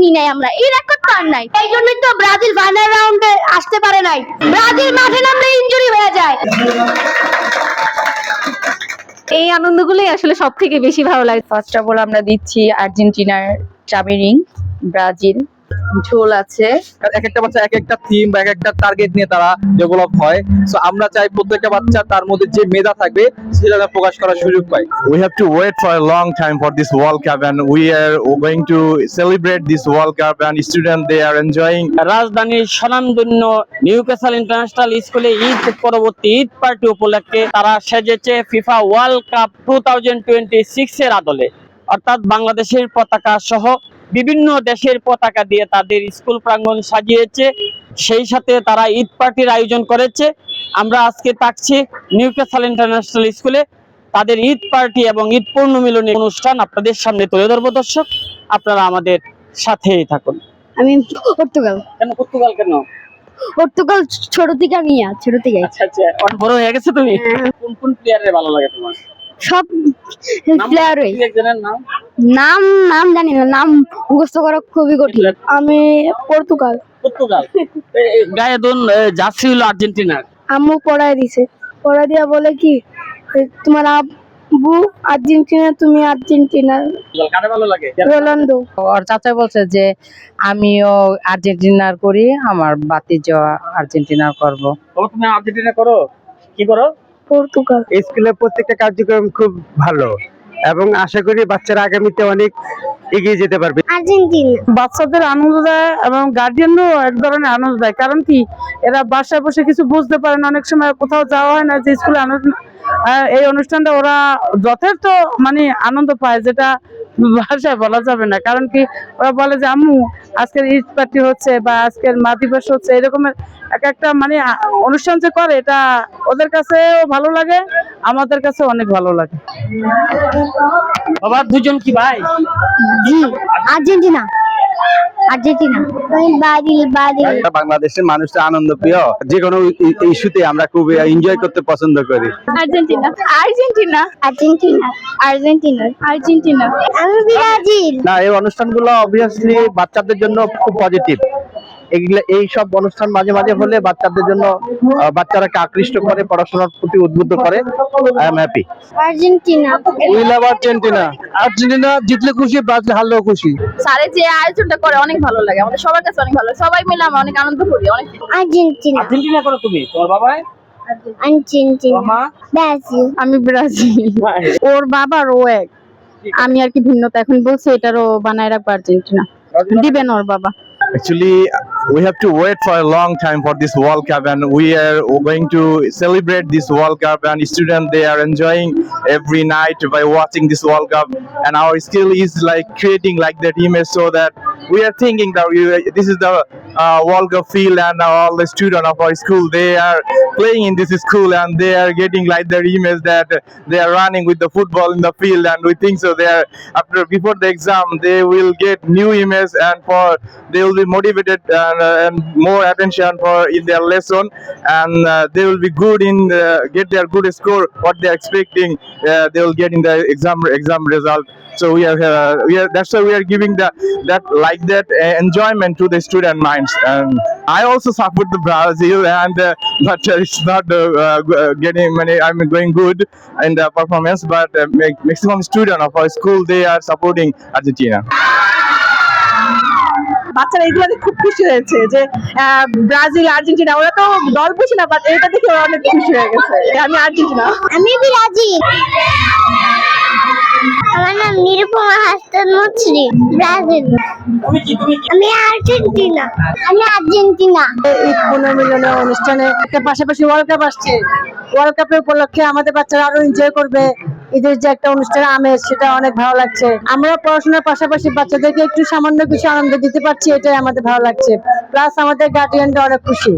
শুনি নাই আমরা, এই রেকর্ড তো আর নাই। এই জন্যই তো ব্রাজিল ফাইনাল রাউন্ডে আসতে পারে নাই। ব্রাজিল মাঠে নামলে ইনজুরি হয়ে যায়। এই আনন্দগুলোই আসলে সব থেকে বেশি ভালো লাগে। ফার্স্ট অফ অল আমরা দিচ্ছি আর্জেন্টিনার চাবি রিং, ব্রাজিল ঝোল আছে। এক একটা বাচ্চা এক একটা থিম বা এক একটা টার্গেট নিয়ে তারা ডেভেলপ হয়। সো আমরা চাই প্রত্যেকটা বাচ্চা তার মধ্যে যে মেধা থাকবে সেটা প্রকাশ করার সুযোগ পায়। We have to wait for a long time for this World Cup, and we are going to celebrate this World Cup, and students they are enjoying. রাজধানীর স্বনামধন্য নিউক্যাসল ইন্টারন্যাশনাল স্কুলে ঈদ পরবর্তী ঈদ পার্টি উপলক্ষে তারা সেজেছে ফিফা ওয়ার্ল্ড কাপ 2026 এর আদলে, অর্থাৎ বাংলাদেশের পতাকা সহ বিভিন্ন দেশের পতাকা দিয়ে তাদের স্কুল প্রাঙ্গণ সাজিয়েছে। সেই সাথে তারা ঈদ পার্টির আয়োজন করেছে। আমরা আজকে থাকছি নিউক্যাসল ইন্টারন্যাশনাল স্কুলে। তাদের ঈদ পার্টি এবং ঈদ পূর্ণ মিলনী অনুষ্ঠান আপনাদের সামনে তুলে ধরবো। দর্শক, আপনারা আমাদের সাথেই থাকুন। আমি পর্তুগাল। কেন পর্তুগাল? কেন পর্তুগাল? ছোট থেকে আমি ছোট থেকে। আচ্ছা আচ্ছা, অনেক বড় হয়ে গেছে তুমি। কোন কোন প্লেয়ারের ভালো লাগে তোমার? সব প্লেয়ারই। একজনের নাম? নাম নাম জানি না, নাম মুখস্থ করা খুবই কঠিন। আমি পর্তুগাল। পর্তুগাল। গায়ে দুন জার্সি হলো আর্জেন্টিনার। আম্মু পড়ায় দিছে, পড়া দিয়া বলে কি তোমার আব্বু আর্জেন্টিনা, তুমি আর্জেন্টিনা। কারে ভালো লাগে? রোনাল্ডো। ওর চাচা বলছে যে আমিও আর্জেন্টিনার করি, আমার বাতিজা আর্জেন্টিনার করব। তুমি আর্জেন্টিনা করো? কি করো? পর্তুগাল। স্কুলের প্রত্যেকটা কার্যক্রম খুব ভালো এবং আশা করি বাচ্চারা আগামীতে অনেক এগিয়ে যেতে পারবে। আর্জেন্টিনা। বাচ্চাদের আনন্দ দেয় এবং গার্ডিয়ানও এক ধরনের আনন্দ দেয়। কারণ কি, এরা বাসায় বসে কিছু বুঝতে পারে না, অনেক সময় কোথাও যাওয়া হয় না, যে স্কুলে এই অনুষ্ঠানটা ওরা যথেষ্ট মানে আনন্দ পায়, যেটা ভাষায় বলা যাবে না। কারণ কি, ওরা বলে যে আম্মু আজকের ঈদ পার্টি হচ্ছে বা আজকের মা দিবস হচ্ছে, এরকমের এক একটা মানে অনুষ্ঠান যে করে, এটা ওদের কাছেও ভালো লাগে, আমাদের কাছে অনেক ভালো লাগে। বাবা দুজন কি ভাই? জি, আর্জেন্টিনা। আর্জেন্টিনা। ব্রাজিল। বাংলাদেশের মানুষটা আনন্দ প্রিয়, যে কোনো ইস্যুতে আমরা খুব এনজয় করতে পছন্দ করি। Argentina. Argentina. Argentina. Argentina. Argentina. আমি ব্রাজিল। না, এই অনুষ্ঠানগুলো অবভিয়াসলি বাচ্চাদের জন্য খুব পজিটিভ। এই সব অনুষ্ঠান মাঝে মাঝে হলে বাচ্চাদের জন্য বাচ্চারাকে আকৃষ্ট করে, পড়াশোনার প্রতি উদ্বুদ্ধ করে। I am happy. Argentina. We love Argentina. Argentina জিতলে খুশি, ব্রাজিল হারলেও খুশি। স্যারে যে আয়োজনটা করে অনেক ভালো লাগে, আমাদের সবার কাছে অনেক ভালো লাগে। সবাই মিলে আমরা অনেক আনন্দ করি। অনেক আর্জেন্টিনা। আর্জেন্টিনা করো তুমি? তোমার বাবা? আর্জেন্টিনা। মা? ব্রাজিল। আমি ব্রাজিল। ওর বাবার ও এক, আমি আর কি ভিন্নতা। এখন বলছে এটারও বানায় রাখবো আর্জেন্টিনা, দিবেন ওর বাবা। Actually, we have to wait for a long time for this World Cup, and we are going to celebrate this World Cup, and students they are enjoying every night by watching this World Cup, and our skill is like creating like that image, so that we are thinking that this is the World Cup field, and all the students of our school they are playing in this school, and they are getting like their image that they are running with the football in the field, and we think so they are before the exam they will get new image, and they will be motivated and more attention for in their lesson, and they will be good in get their good score what they are expecting, they will get in the exam result. So we are that's why we are giving that like that enjoyment to the student minds. And I also support the Brazil, and but it's not getting many. I'm going good in the performance, but maximum student of our school they are supporting Argentina. বাচ্চারা এগুলো খুব খুশি হয়েছে যে Brazil Argentina, ওরা তো দল বুঝি না, বাট এটা দেখে ওরা অনেক খুশি হয়ে গেছে। আমি আর্জেন্টিনা। আমি ব্রাজিল। আমার নাম নিরুপমা হাসান মুছরি। ব্রাজিল। আমি আর্জেন্টিনা। আমি আর্জেন্টিনা। ঈদ পুনর্মিলনী অনুষ্ঠানে একটা পাশাপাশি ওয়ার্ল্ড কাপ আসছে। ওয়ার্ল্ড কাপের উপলক্ষে আমাদের বাচ্চারা আরো এনজয় করবে। ঈদের যে একটা অনুষ্ঠান আমেজ, সেটা অনেক ভালো লাগছে। আমরা পড়াশোনার পাশাপাশি বাচ্চাদেরকে একটু সামান্য কিছু আনন্দ দিতে পারছি, এটাই আমাদের ভালো লাগছে। প্লাস আমাদের গার্ডিয়ানরা অনেক খুশি,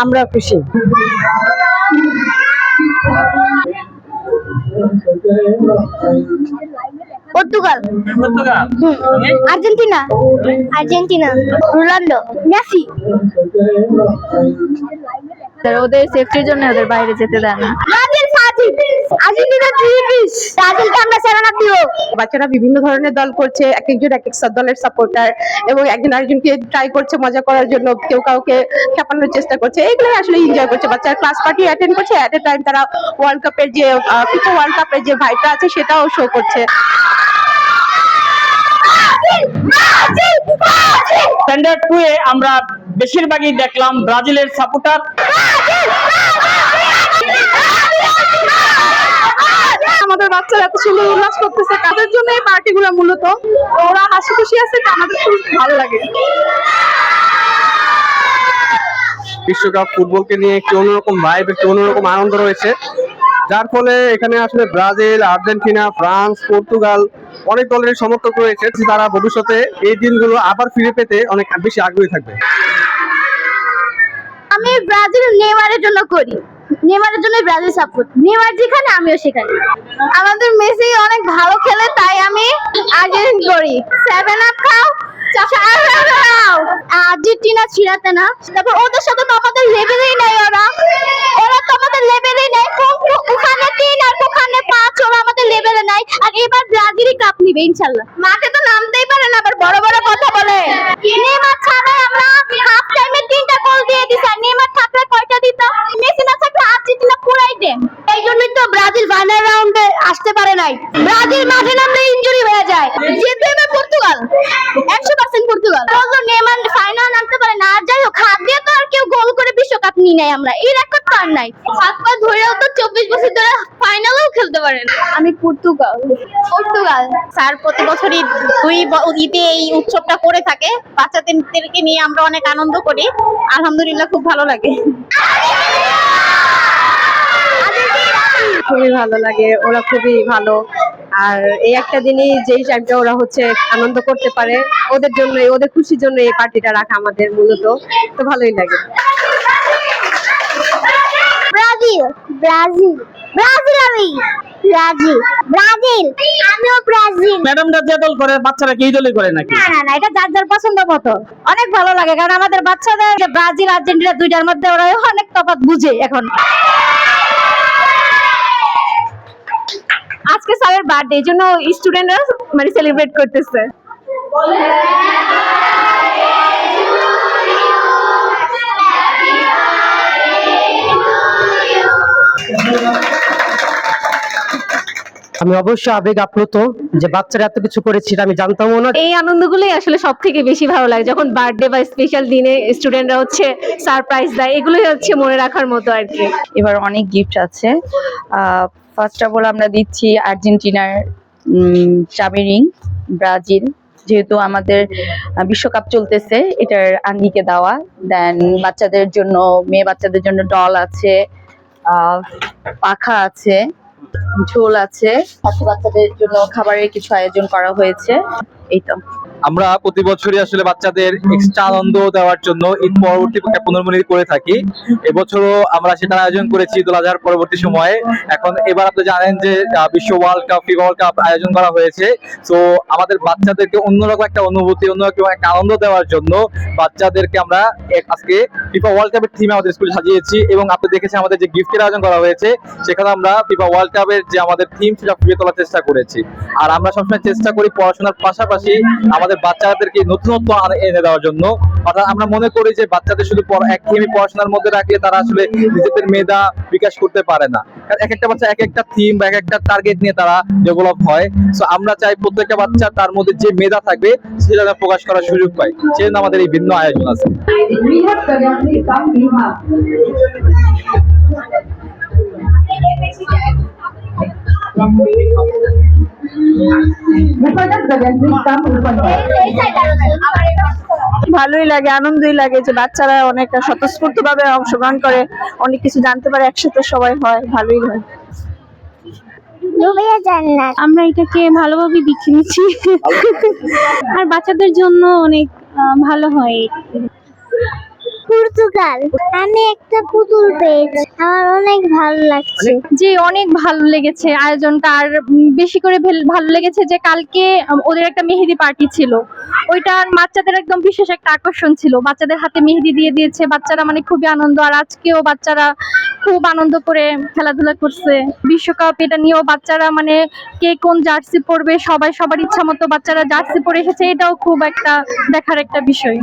আমরা খুশি। Portugal. Argentina. Argentina. Ronaldo. Messi. ওদের সেফটির জন্য ওদের বাইরে যেতে দেয় না। ব্রাজিল। আর্জেন্টিনা 3 পিস, ব্রাজিলকে আমরা 7 আপ দিব। বাচ্চারা বিভিন্ন ধরনের দল করছে, এক একজন এক এক দলের সাপোর্টার, এবং একজন আরেকজনকে ট্রাই করছে মজা করার জন্য, কেউ কাউকে খেপানোর চেষ্টা করছে। এইগুলো আসলে এনজয় করছে বাচ্চারা। ক্লাস পার্টি অ্যাটেন্ড করছে, এট এ টাইম তারা ওয়ার্ল্ড কাপের যে ফিফা ওয়ার্ল্ড কাপের যে ভাইবটা আছে সেটাও শো করছে। স্ট্যান্ডার্ড 2 এ আমরা বেশিরভাগই দেখলাম ব্রাজিলের সাপোর্টার। আমাদের বাচ্চারা এত সুন্দর উল্লাস করতেছে, তাদের জন্য এই পার্টিগুলো মূলত। ওরা হাসি খুশি আছে, আমাদের খুব ভালো লাগে। বিশ্বকাপ ফুটবলকে নিয়ে একটি অন্যরকম ভাইব, একটি অন্যরকম আনন্দ রয়েছে, যার ফলে এখানে আসলে ব্রাজিল, আর্জেন্টিনা, ফ্রান্স, পর্তুগাল অনেক দলের সমর্থক রয়েছে। তারা ভবিষ্যতে এই দিনগুলো আবার ফিরে পেতে অনেক বেশি আগ্রহী থাকবে। আমি ব্রাজিল নেইমারের জন্য করি, নেইমারের জন্য ব্রাজিল সাপোর্ট। নেইমার যেখানে আমিও সেখানে। আমাদের মেসি অনেক ভালো খেলে, তাই আমি আর্জেন্টিনা করি। 7 আপ খাও, আর্জেন্টিনা ছিড়াতে না। তারপর ওদের সাথে তো আমাদের লেভেলেই নাই, ওরা তো আমাদের লেভেলেই নাই। ওখানে 3 আর ওখানে 5, ওরা আমাদের লেভেলে নাই। আর এবার ব্রাজিলই কাপ নিবে ইনশাআল্লাহ। মাঠে তো নামতেই পারে না, আবার বড় বড় কথা বলে। নেইমার ছাড়াই আমরা হাফ টাইমে 3টা গোল দিয়ে দিছি। নেইমার থাকলে কয়টা দিত? মেসি না থাকলে আর্জেন্টিনা পুরাই ডেম। এই জন্যই তো ব্রাজিল ফাইনাল রাউন্ডে আসতে পারে নাই। ব্রাজিল মাঠে নামলে ইনজুরি হয়ে যায়। জিতবে এবার পর্তুগাল, 100% পর্তুগাল। বলতো নেইমার ফাইনাল নামতে পারে না। আর যাই হোক, হাত দিয়ে তো আর কেউ গোল করে বিশ্বকাপ নিয়ে নাই আমরা, এই রেকর্ড তো আর নাই। হাত পা ধরেও তো 24 বছর ধরে ফাইনালেও খেলতে পারেন। আমি পর্তুগাল। স্যার প্রতি বছরই 2 ঈদে এই উৎসবটা করে থাকে। বাচ্চাদেরকে নিয়ে আমরা অনেক আনন্দ করি, আলহামদুলিল্লাহ খুব ভালো লাগে। খুবই ভালো লাগে, ওরা খুবই ভালো। আর এই একটা দিনই যেই টাইমটা ওরা আনন্দ করতে পারে, ওদের জন্য, ওদের খুশির জন্য এই পার্টিটা রাখা আমাদের মূলত, তো ভালোই লাগে। ব্রাজিল ব্রাজিল ব্রাজিল আমি ব্রাজিল ব্রাজিল আমিও ব্রাজিল। ম্যাডামরা যে দল করে বাচ্চারা কি দলই করে নাকি? না, এটা যার যার পছন্দ মতো। অনেক ভালো লাগে, কারণ আমাদের বাচ্চাদের যে ব্রাজিল আর্জেন্টিনা দুইটার মধ্যে ওরা অনেক তফাৎ বুঝে এখন। আজকে স্যারের বার্থডে, এই জন্য স্টুডেন্টরা সেলিব্রেট করতেছে। আমি অবশ্যই আবেগ আপ্লুত যে বাচ্চারা এত কিছু করেছে, আমি জানতামও না। এই আনন্দগুলোই আসলে সব থেকে বেশি ভালো লাগে, যখন বার্থডে বা স্পেশাল দিনে স্টুডেন্টরা সারপ্রাইজ দেয়, এগুলোই মনে রাখার মতো আর কি। এবার অনেক গিফট আছে। ফার্স্ট অফ অল আমরা দিচ্ছি আর্জেন্টিনার চাবি রিং, ব্রাজিল যেহেতু আমাদের বিশ্বকাপ চলতেছে এটার আঙ্গিকে দেওয়া। দেন বাচ্চাদের জন্য, মেয়ে বাচ্চাদের জন্য ডল আছে, পাখা আছে, ঝোল আছে, সাথে বাচ্চাদের জন্য খাবারের কিছু আয়োজন করা হয়েছে। এই তো আমরা প্রতি বছরই আসলে বাচ্চাদের এক্সট্রা আনন্দ দেওয়ার জন্য ঈদ পরবর্তী পুনর্মিলনী করে থাকি। এবছরও আমরা সেটা আয়োজন করেছি ঈদুল আজহার পরবর্তী সময়ে। এখন এবার আপনি জানেন যে বিশ্ব world cup, FIFA world cup আয়োজন করা হয়েছে। তো আমাদের বাচ্চাদেরকে অন্যরকম একটা অনুভূতি, অন্যরকম একটা আনন্দ দেওয়ার জন্য বাচ্চাদেরকে আমরা আজকে ফিফা ওয়ার্ল্ড কাপের থিমে আমাদের স্কুলে সাজিয়েছি। এবং আপনি দেখেছেন আমাদের যে গিফটের আয়োজন করা হয়েছে, সেখানে আমরা ফিফা ওয়ার্ল্ড কাপের যে আমাদের থিম সেটা ফুটিয়ে তোলার চেষ্টা করেছি। আর আমরা সবসময় চেষ্টা করি পড়াশোনার পাশাপাশি আমাদের বাচ্চাদেরকে নতুনত্ব এনে দেওয়ার জন্য। অর্থাৎ আমরা মনে করি যে বাচ্চাদের শুধু একঘেয়েমি পড়াশোনার মধ্যে রাখলে তারা আসলে নিজেদের মেধা বিকাশ করতে পারে না। কারণ এক একটা বাচ্চা এক একটা থিম বা এক একটা টার্গেট নিয়ে তারা ডেভেলপ হয়। সো আমরা চাই প্রত্যেকটা বাচ্চা তার মধ্যে যে মেধা থাকবে সেটা যেন প্রকাশ করার সুযোগ পায়, সেজন্য আমাদের এই ভিন্ন আয়োজন আছে। ভালোই লাগে, আনন্দই লাগে যে বাচ্চারা অনেক স্বতঃস্ফূর্ত ভাবে অংশগ্রহণ করে, অনেক কিছু জানতে পারে, একসাথে সবাই হয়, ভালোই হয়। আমরা এটাকে ভালোভাবে দেখে নিচ্ছি, আর বাচ্চাদের জন্য অনেক ভালো হয়। পর্তুগাল, আমি একটা পুতুল পেয়েছি, আমার অনেক ভালো লাগছে। যে অনেক ভালো লেগেছে আয়োজনটা, আর বেশি করে ভালো লেগেছে যে কালকে ওদের একটা মেহেদি পার্টি ছিল, ওইটা বাচ্চাদের একদম বিশেষ একটা আকর্ষণ ছিল। বাচ্চাদের হাতে মেহেদি দিয়ে দিয়েছে, বাচ্চারা খুবই আনন্দ। আর আজকেও বাচ্চারা খুব আনন্দ করে খেলাধুলা করছে। বিশ্বকাপ এটা নিয়েও বাচ্চারা মানে কে কোন জার্সি পরবে, সবাই সবার ইচ্ছা মতো বাচ্চারা জার্সি পরে এসেছে, এটাও খুব একটা দেখার একটা বিষয়।